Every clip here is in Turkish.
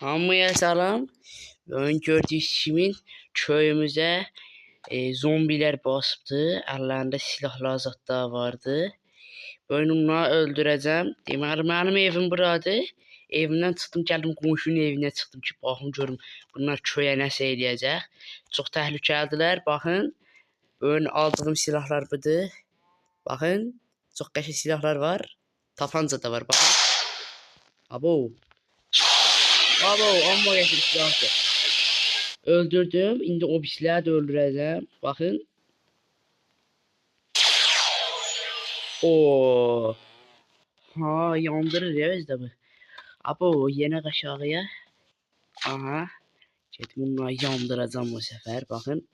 Hamıya salam. Ön gördüyünüz kimi köyümüzə zombiler basıbdı. Əllərində silahlar zətlər vardı. Ben onları öldürəcəm. Deməli mənim evim buradır. Evimdən çıxdım, gəldim qonşunun evinə çıxdım ki, baxım görüm bunlar köyə nəsə eləyəcək. Çox təhlükəlidirlər. Baxın. Ön aldığım silahlar budur. Baxın. Çox qəşəng silahlar var. Tapanca da var, baxın. Abo. Abo, amma qəşəng silahdır. Öldürdüm. İndi o pisləri də öldürəcəm. Baxın. Oo. Ha, yandırır ya özdə bu. Abo, yenə aşağıya. Aha. Gedim bunları yandıracağım bu sefer. Bakın.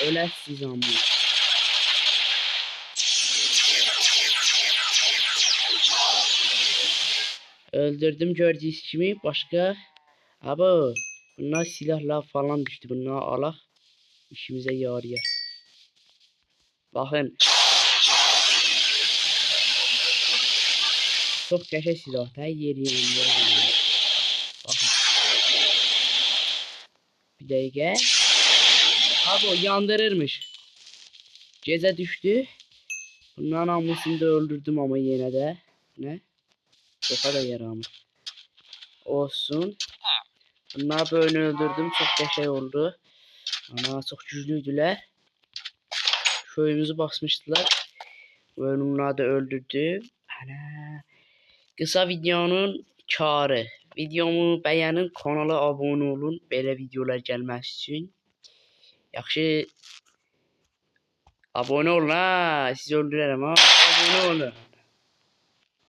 Öləsiz amma. Öldürdüm gördüğünüz kimi. Başka. Abo. Bunlar silahlar falan düştü. Bunları alaq. İşimize yarıyor. Bakın. Çok qəşəng silah da yeriyim. Bakın. Bir dəqiqə. Abo yandırırmış. Gecə düştü. Bunların hamısını da öldürdüm ama yine de. Ne? Sofa da yaramır. Olsun. Bunları böyle öldürdüm. Çok qəşəng oldu. Ana çok güçlüydülər. Köyümüzü basmıştılar. Böyle onları da öldürdüm. Ana. Kısa videonun karı. Videomu beğenin, kanala abone olun. Böyle videolar gelmesi için. Yaxşı. Abone olun ha. Sizi öldürürüm ha. Abone olun.